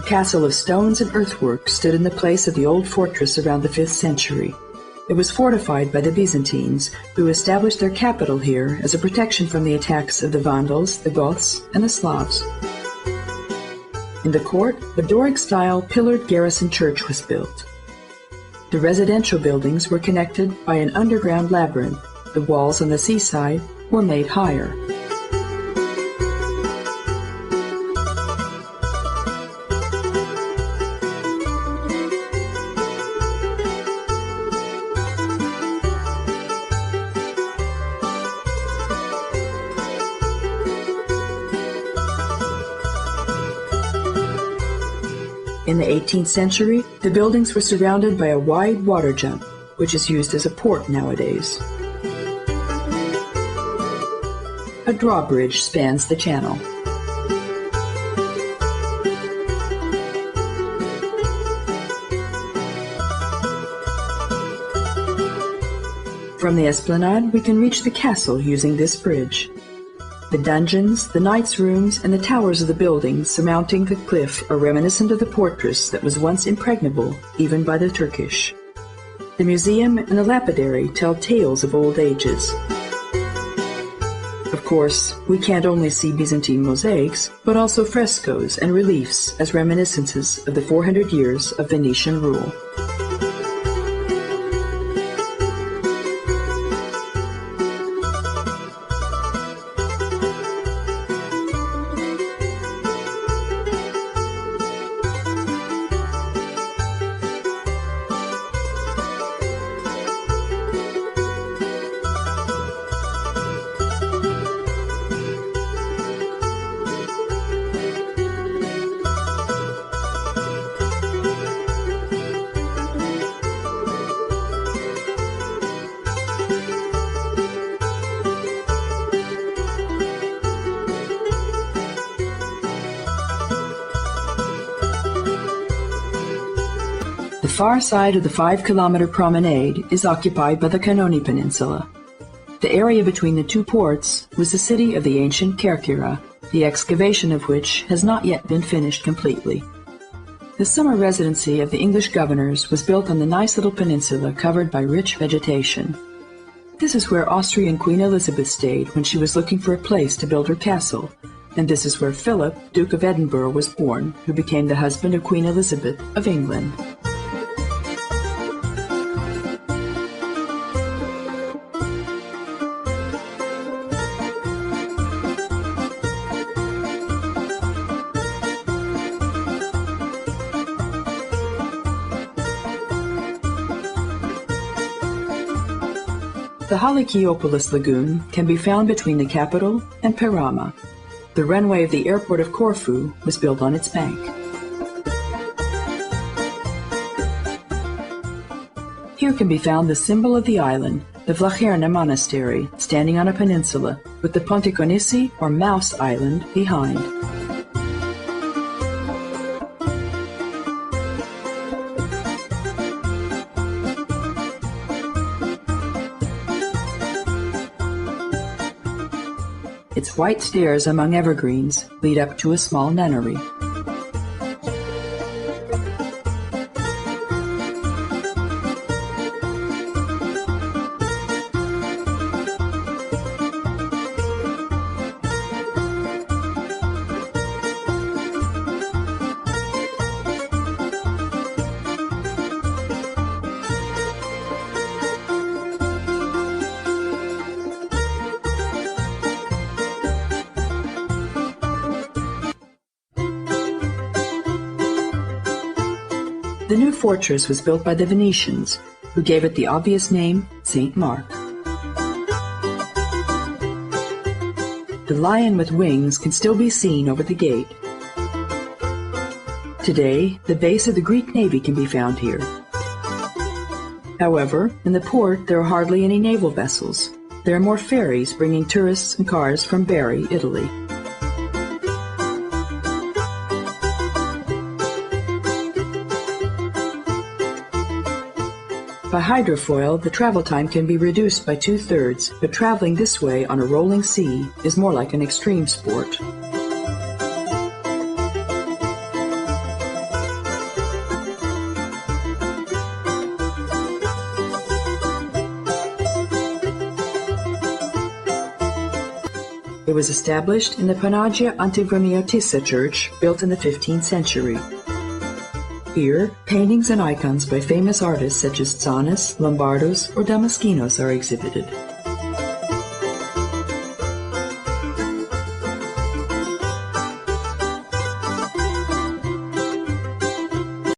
castle of stones and earthwork stood in the place of the old fortress around the 5th century. It was fortified by the Byzantines, who established their capital here as a protection from the attacks of the Vandals, the Goths, and the Slavs. In the court, a Doric-style pillared garrison church was built. The residential buildings were connected by an underground labyrinth. The walls on the seaside were made higher. In the 18th century, the buildings were surrounded by a wide water jump, which is used as a port nowadays. A drawbridge spans the channel. From the esplanade, we can reach the castle using this bridge. The dungeons, the knights' rooms, and the towers of the buildings surmounting the cliff are reminiscent of the fortress that was once impregnable, even by the Turkish. The museum and the lapidary tell tales of old ages. Of course, we can't only see Byzantine mosaics, but also frescoes and reliefs as reminiscences of the 400 years of Venetian rule. The far side of the 5-kilometer promenade is occupied by the Canoni Peninsula. The area between the two ports was the city of the ancient Kerkyra, the excavation of which has not yet been finished completely. The summer residency of the English governors was built on the nice little peninsula covered by rich vegetation. This is where Austrian Queen Elizabeth stayed when she was looking for a place to build her castle, and this is where Philip, Duke of Edinburgh, was born, who became the husband of Queen Elizabeth of England. The Halykiopolis Lagoon can be found between the capital and Parama. The runway of the airport of Corfu was built on its bank. Here can be found the symbol of the island, the Vlacherna Monastery, standing on a peninsula, with the Ponticonisi or Mouse Island behind. Its white stairs among evergreens lead up to a small nunnery. The new fortress was built by the Venetians, who gave it the obvious name St. Mark. The lion with wings can still be seen over the gate. Today, the base of the Greek Navy can be found here. However, in the port there are hardly any naval vessels. There are more ferries bringing tourists and cars from Bari, Italy. By hydrofoil, the travel time can be reduced by 2/3, but traveling this way on a rolling sea is more like an extreme sport. It was established in the Panagia Antivramiotissa church, built in the 15th century. Here, paintings and icons by famous artists such as Tsanis, Lombardos, or Damaskinos are exhibited.